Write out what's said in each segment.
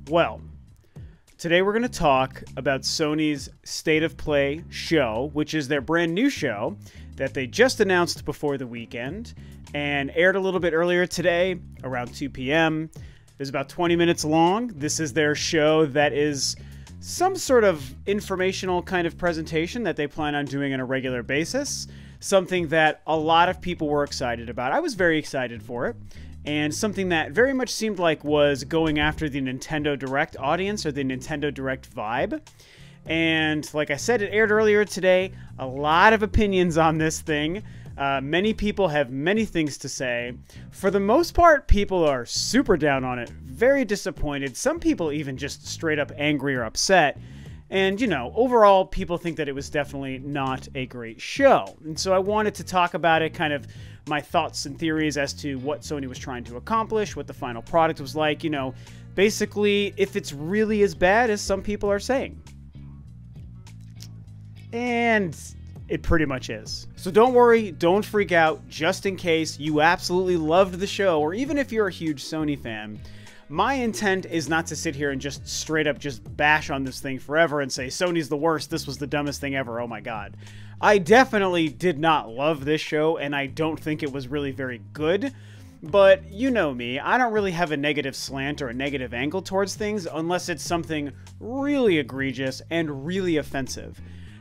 Well, today we're going to talk about Sony's State of Play show, which is their brand new show that they just announced before the weekend and aired a little bit earlier today around 2 p.m. It's about 20 minutes long. This is their show that is some sort of informational kind of presentation that they plan on doing on a regular basis. Something that a lot of people were excited about. I was very excited for it. And something that very much seemed like was going after the Nintendo Direct audience or the Nintendo Direct vibe. And like I said, it aired earlier today. A lot of opinions on this thing. Many people have many things to say. For the most part, people are super down on it. Very disappointed. Some people even just straight up angry or upset. And, you know, overall, people think that it was definitely not a great show. And so I wanted to talk about it, kind of my thoughts and theories as to what Sony was trying to accomplish, what the final product was like, you know, basically if it's really as bad as some people are saying. And it pretty much is. So don't worry, don't freak out, just in case you absolutely loved the show, or even if you're a huge Sony fan. My intent is not to sit here and just straight up just bash on this thing forever and say, Sony's the worst, this was the dumbest thing ever, oh my god. I definitely did not love this show, and I don't think it was really very good. But you know me, I don't really have a negative slant or a negative angle towards things unless it's something really egregious and really offensive.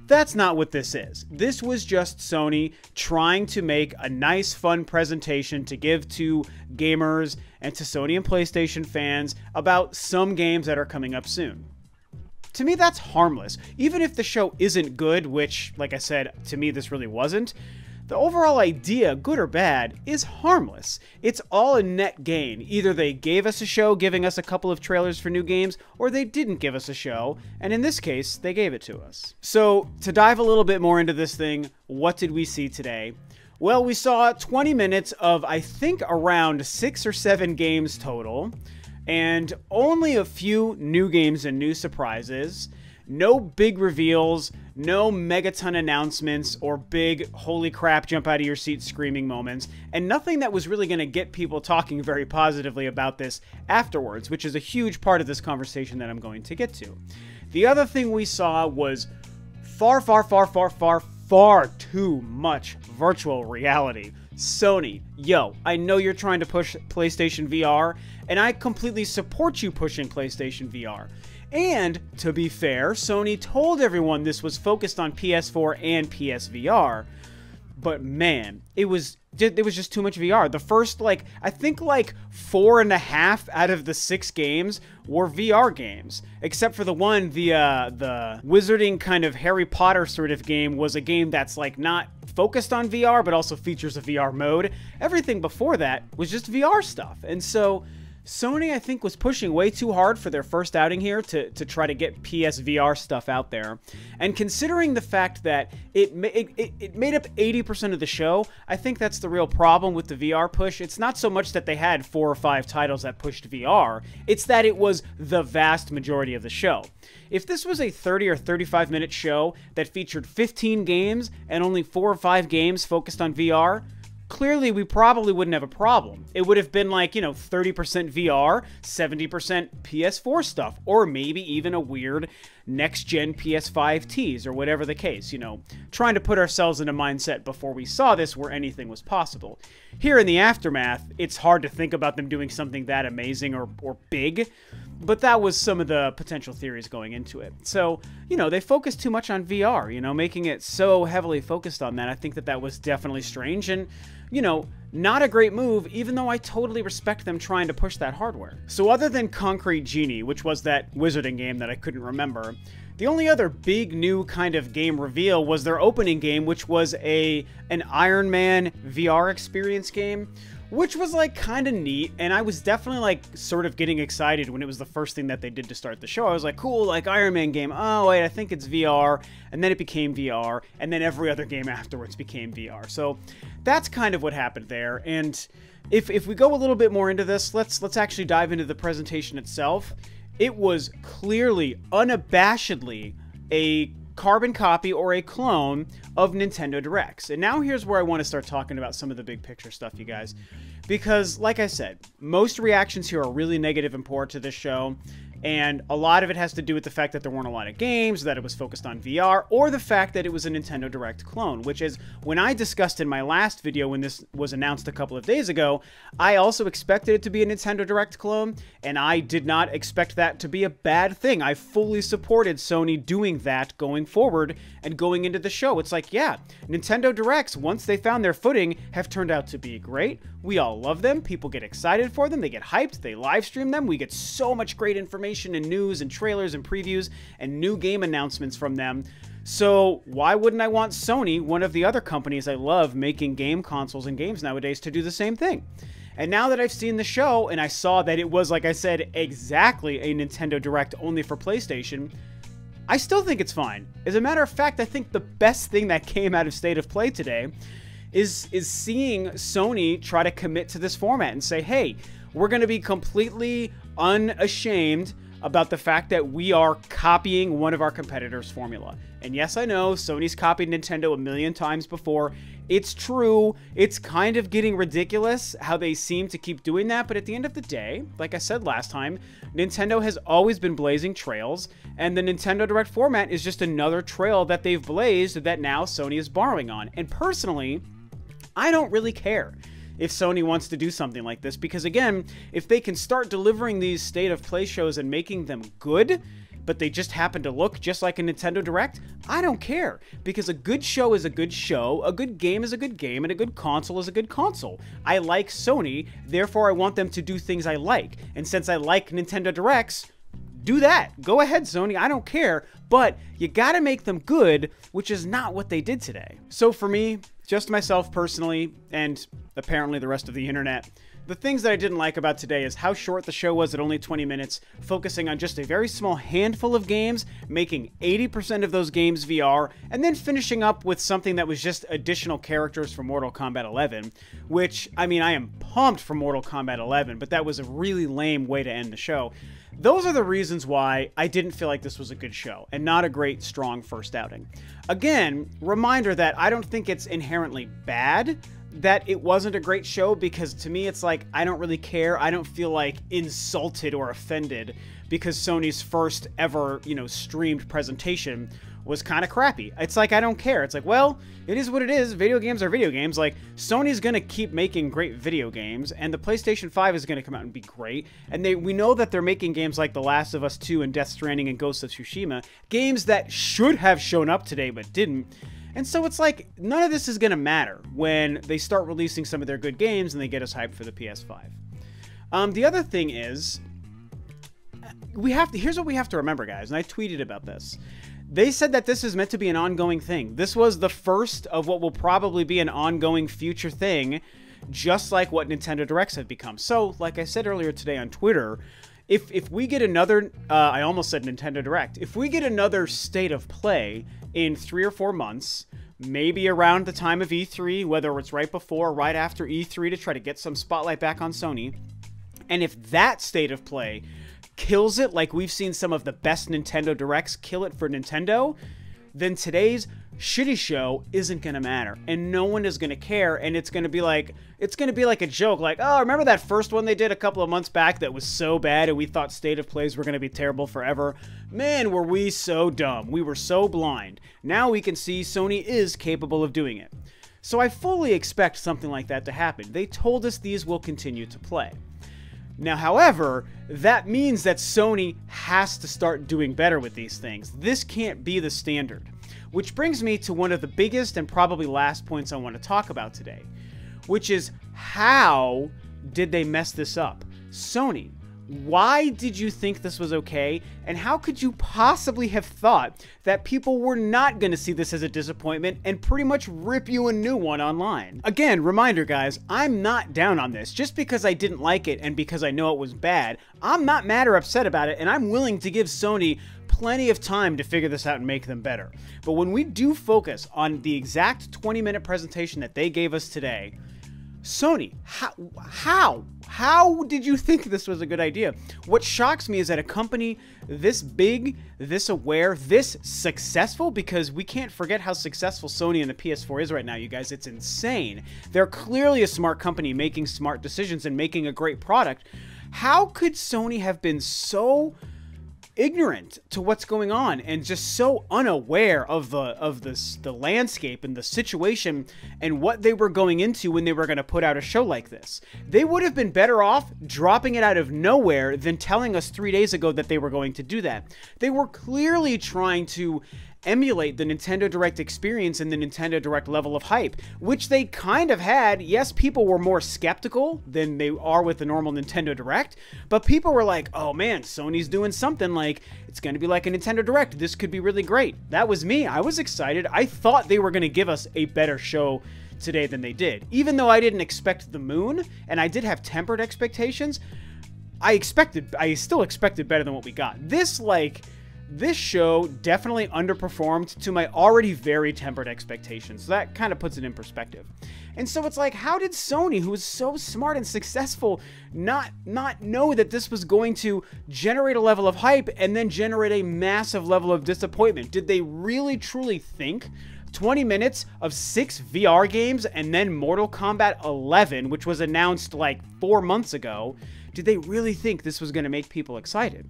That's not what this is. This was just Sony trying to make a nice, fun presentation to give to gamers and to Sony and PlayStation fans about some games that are coming up soon. To me, that's harmless. Even if the show isn't good, which, like I said, to me this really wasn't, the overall idea, good or bad, is harmless. It's all a net gain. Either they gave us a show giving us a couple of trailers for new games, or they didn't give us a show, and in this case, they gave it to us. So, to dive a little bit more into this thing, what did we see today? Well, we saw 20 minutes of, I think, around 6 or 7 games total, and only a few new games and new surprises. No big reveals, no megaton announcements or big holy crap jump out of your seat screaming moments, and nothing that was really going to get people talking very positively about this afterwards, which is a huge part of this conversation that I'm going to get to. The other thing we saw was far too much virtual reality. Sony, yo, I know you're trying to push PlayStation VR, and I completely support you pushing PlayStation VR. And, to be fair, Sony told everyone this was focused on PS4 and PSVR, but man, it was just too much VR. The first, I think 4.5 out of the 6 games were VR games, except for the one, the wizarding kind of Harry Potter sort of game was a game that's not focused on VR, but also features a VR mode. Everything before that was just VR stuff, and so Sony, I think, was pushing way too hard for their first outing here to try to get PSVR stuff out there. And considering the fact that it made up 80% of the show, I think that's the real problem with the VR push. It's not so much that they had 4 or 5 titles that pushed VR, it's that it was the vast majority of the show. If this was a 30 or 35 minute show that featured 15 games and only 4 or 5 games focused on VR, clearly we probably wouldn't have a problem. It would have been 30% VR, 70% PS4 stuff, or maybe even a weird next-gen PS5 tease, or whatever the case, trying to put ourselves in a mindset before we saw this where anything was possible. Here in the aftermath, it's hard to think about them doing something that amazing or big, but that was some of the potential theories going into it. So, they focused too much on VR, making it so heavily focused on that. I think that was definitely strange and, not a great move, even though I totally respect them trying to push that hardware. So other than Concrete Genie, which was that wizarding game that I couldn't remember, the only other big new kind of game reveal was their opening game, which was an Iron Man VR experience game, which was kind of neat, and I was definitely sort of getting excited when it was the first thing that they did to start the show. I was like, cool, Iron Man game. Oh wait, I think it's VR, and then it became VR, and then every other game afterwards became VR. So that's kind of what happened there. And if we go a little bit more into this, let's actually dive into the presentation itself. It was clearly, unabashedly, a carbon copy or a clone of Nintendo Directs. And now here's where I want to start talking about some of the big picture stuff, you guys. Because, like I said, most reactions here are really negative and poor to this show. And a lot of it has to do with the fact that there weren't a lot of games, that it was focused on VR, or the fact that it was a Nintendo Direct clone, which is, when I discussed in my last video when this was announced a couple of days ago, I also expected it to be a Nintendo Direct clone, and I did not expect that to be a bad thing. I fully supported Sony doing that going forward and going into the show. It's like, yeah, Nintendo Directs, once they found their footing, have turned out to be great. We all love them. People get excited for them. They get hyped. They live stream them. We get so much great information and news and trailers and previews and new game announcements from them. So why wouldn't I want Sony, one of the other companies I love making game consoles and games nowadays, to do the same thing? And now that I've seen the show and I saw that it was, like I said, exactly a Nintendo Direct only for PlayStation, I still think it's fine. As a matter of fact, I think the best thing that came out of State of Play today is seeing Sony try to commit to this format and say, hey, we're going to be completely unashamed about the fact that we are copying one of our competitors' formula. And yes, I know Sony's copied Nintendo a million times before. It's true. It's kind of getting ridiculous how they seem to keep doing that. But at the end of the day, like I said last time, Nintendo has always been blazing trails, and the Nintendo Direct format is just another trail that they've blazed that now Sony is borrowing on. And personally, I don't really care if Sony wants to do something like this, because again, if they can start delivering these State of Play shows and making them good, but they just happen to look just like a Nintendo Direct, I don't care, because a good show is a good show, a good game is a good game, and a good console is a good console. I like Sony, therefore I want them to do things I like, and since I like Nintendo Directs, do that. Go ahead, Sony, I don't care, but you gotta make them good, which is not what they did today. So for me, just myself personally, and apparently the rest of the internet, the things that I didn't like about today is how short the show was at only 20 minutes, focusing on just a very small handful of games, making 80% of those games VR, and then finishing up with something that was just additional characters from Mortal Kombat 11, which, I mean, I am pumped for Mortal Kombat 11, but that was a really lame way to end the show. Those are the reasons why I didn't feel like this was a good show, and not a great, strong first outing. Again, reminder that I don't think it's inherently bad that it wasn't a great show, because to me it's like, I don't really care. I don't feel like insulted or offended because Sony's first ever, streamed presentation was kind of crappy. It's like, I don't care. It's like, well, it is what it is. Video games are video games. Like, Sony's gonna keep making great video games, and the PlayStation 5 is gonna come out and be great. And we know that they're making games like The Last of Us 2 and Death Stranding and Ghost of Tsushima, games that should have shown up today but didn't. And so it's like, none of this is gonna matter when they start releasing some of their good games and they get us hyped for the PS5. The other thing is, here's what we have to remember, guys, and I tweeted about this. They said that this is meant to be an ongoing thing. This was the first of what will probably be an ongoing future thing, just like what Nintendo Directs have become. So, like I said earlier today on Twitter, if we get another, I almost said Nintendo Direct, if we get another State of Play in 3 or 4 months, maybe around the time of E3, whether it's right before or right after E3 to try to get some spotlight back on Sony, and if that State of Play kills it like we've seen some of the best Nintendo Directs kill it for Nintendo, then today's shitty show isn't gonna matter, and no one is gonna care, and it's gonna be like a joke, like, oh, remember that first one they did a couple of months back that was so bad and we thought State of Plays were gonna be terrible forever? Man, were we so dumb. We were so blind. Now we can see Sony is capable of doing it. So I fully expect something like that to happen. They told us these will continue to play. Now, however, that means that Sony has to start doing better with these things. This can't be the standard. Which brings me to one of the biggest and probably last points I want to talk about today, which is, how did they mess this up? Sony, why did you think this was okay? And how could you possibly have thought that people were not going to see this as a disappointment and pretty much rip you a new one online? Again, reminder guys, I'm not down on this. Just because I didn't like it and because I know it was bad, I'm not mad or upset about it, and I'm willing to give Sony plenty of time to figure this out and make them better. But when we do focus on the exact 20-minute presentation that they gave us today, Sony, how did you think this was a good idea? What shocks me is that a company this big, this aware, this successful, because we can't forget how successful Sony and the PS4 is right now, you guys. It's insane. They're clearly a smart company making smart decisions and making a great product. How could Sony have been so ignorant to what's going on and just so unaware of the landscape and the situation and what they were going into when they were going to put out a show like this. They would have been better off dropping it out of nowhere than telling us 3 days ago that they were going to do that. They were clearly trying to emulate the Nintendo Direct experience and the Nintendo Direct level of hype, which they kind of had. Yes, people were more skeptical than they are with the normal Nintendo Direct, but people were like, oh man, Sony's doing something, like it's going to be like a Nintendo Direct. This could be really great. That was me. I was excited. I thought they were going to give us a better show today than they did. Even though I didn't expect the moon, and I did have tempered expectations, I still expected better than what we got. This show definitely underperformed to my already very tempered expectations. So that kind of puts it in perspective. And so it's like, how did Sony, who is so smart and successful, not know that this was going to generate a level of hype and then generate a massive level of disappointment? Did they really truly think 20 minutes of 6 VR games and then Mortal Kombat 11, which was announced like 4 months ago, did they really think this was going to make people excited?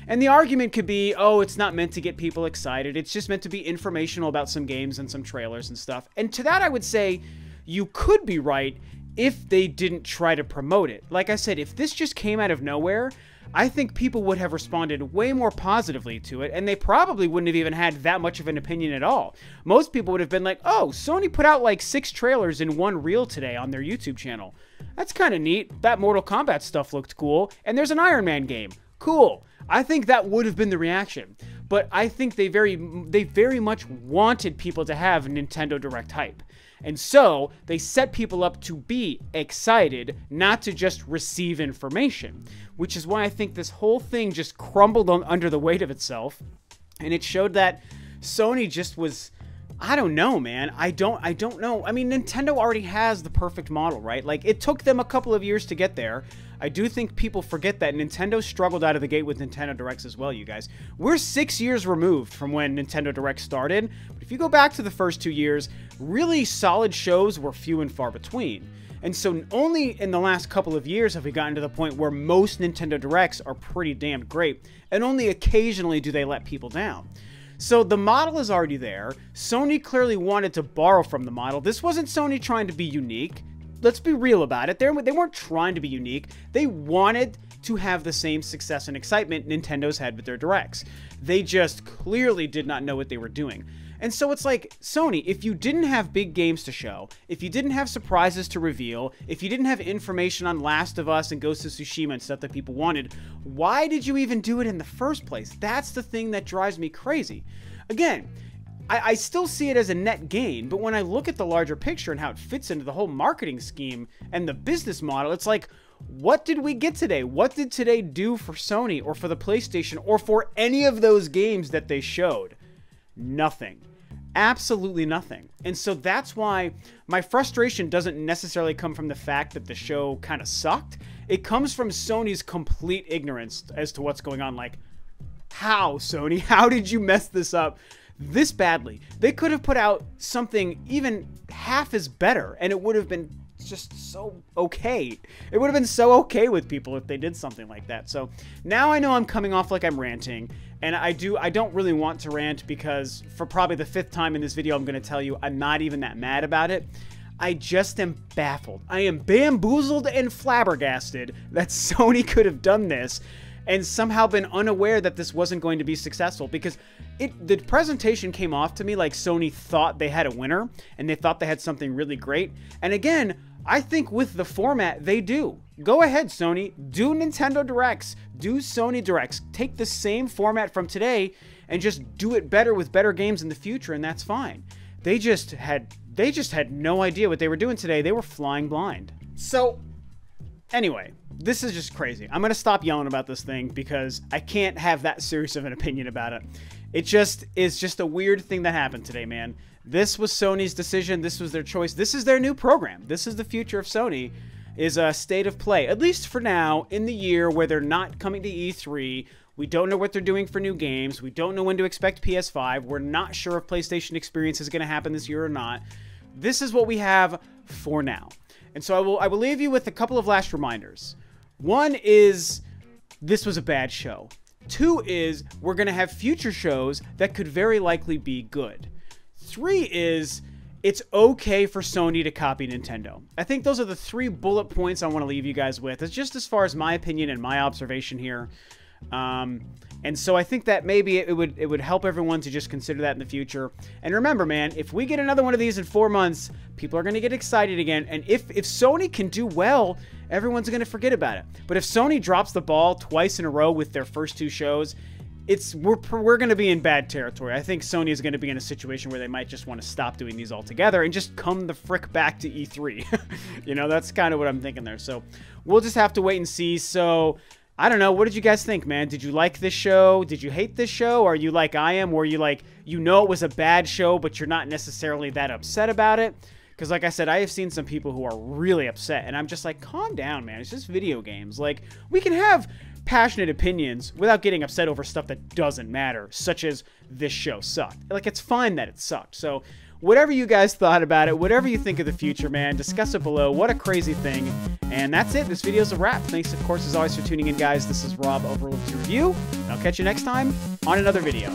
And the argument could be, oh, it's not meant to get people excited. It's just meant to be informational about some games and some trailers and stuff. And to that, I would say you could be right if they didn't try to promote it. Like I said, if this just came out of nowhere, I think people would have responded way more positively to it, and they probably wouldn't have even had that much of an opinion at all. Most people would have been like, oh, Sony put out like 6 trailers in one reel today on their YouTube channel. That's kind of neat. That Mortal Kombat stuff looked cool, and there's an Iron Man game. Cool. I think that would have been the reaction. But I think they very much wanted people to have Nintendo Direct hype. And so they set people up to be excited, not to just receive information, which is why I think this whole thing just crumbled under the weight of itself. And it showed that Sony just was, I don't know, man. I don't know. I mean, Nintendo already has the perfect model, right? Like, it took them a couple of years to get there. I do think people forget that Nintendo struggled out of the gate with Nintendo Directs as well, you guys. We're 6 years removed from when Nintendo Direct started, but if you go back to the first 2 years, really solid shows were few and far between. And so only in the last couple of years have we gotten to the point where most Nintendo Directs are pretty damn great, and only occasionally do they let people down. So the model is already there. Sony clearly wanted to borrow from the model. This wasn't Sony trying to be unique. Let's be real about it. They weren't trying to be unique. They wanted to have the same success and excitement Nintendo's had with their Directs. They just clearly did not know what they were doing. And so it's like, Sony, if you didn't have big games to show, if you didn't have surprises to reveal, if you didn't have information on Last of Us and Ghost of Tsushima and stuff that people wanted, why did you even do it in the first place? That's the thing that drives me crazy. Again, I still see it as a net gain, but when I look at the larger picture and how it fits into the whole marketing scheme and the business model, it's like, what did we get today? What did today do for Sony or for the PlayStation or for any of those games that they showed? Nothing. Absolutely nothing. And so that's why my frustration doesn't necessarily come from the fact that the show kind of sucked. It comes from Sony's complete ignorance as to what's going on. Like, how, Sony? How did you mess this up this badly? They could have put out something even half as better, and it would have been just so okay. It would have been so okay with people if they did something like that. So now I know I'm coming off like I'm ranting, and I don't really want to rant, because for probably the 5th time in this video, I'm going to tell you I'm not even that mad about it. I just am baffled. I am bamboozled and flabbergasted that Sony could have done this and somehow been unaware that this wasn't going to be successful, because the presentation came off to me like Sony thought they had a winner and they thought they had something really great. And again, I think with the format, they do. Go ahead, Sony. Do Nintendo Directs. Do Sony Directs. Take the same format from today and just do it better with better games in the future, and that's fine. They just had no idea what they were doing today. They were flying blind. So anyway, this is just crazy. I'm going to stop yelling about this thing because I can't have that serious of an opinion about it. It just is just a weird thing that happened today, man. This was Sony's decision. This was their choice. This is their new program. This is the future of Sony, is a state of play, at least for now, in the year where they're not coming to E3. We don't know what they're doing for new games. We don't know when to expect PS5. We're not sure if PlayStation Experience is going to happen this year or not. This is what we have for now. And so I will leave you with a couple of last reminders. One is, this was a bad show. 2 is we're going to have future shows that could very likely be good. 3 is it's okay for Sony to copy Nintendo. I think those are the 3 bullet points I want to leave you guys with. It's just as far as my opinion and my observation here. And so I think that maybe it would help everyone to just consider that in the future. And remember, man, if we get another one of these in 4 months, people are going to get excited again. And if Sony can do well, everyone's going to forget about it. But if Sony drops the ball twice in a row with their first 2 shows, we're going to be in bad territory. I think Sony is going to be in a situation where they might just want to stop doing these altogether and just come the frick back to E3. You know, that's kind of what I'm thinking there. So we'll just have to wait and see. So I don't know. What did you guys think, man? Did you like this show? Did you hate this show? Or are you like I am, where you like, you know it was a bad show, but you're not necessarily that upset about it? Because like I said, I have seen some people who are really upset, and I'm just like, calm down, man. It's just video games. Like, we can have passionate opinions without getting upset over stuff that doesn't matter, such as this show sucked. Like, it's fine that it sucked. So whatever you guys thought about it, whatever you think of the future, man, discuss it below. What a crazy thing. And that's it. This video's a wrap. Thanks, of course, as always, for tuning in, guys. This is Rob over Ro2R Review. I'll catch you next time on another video.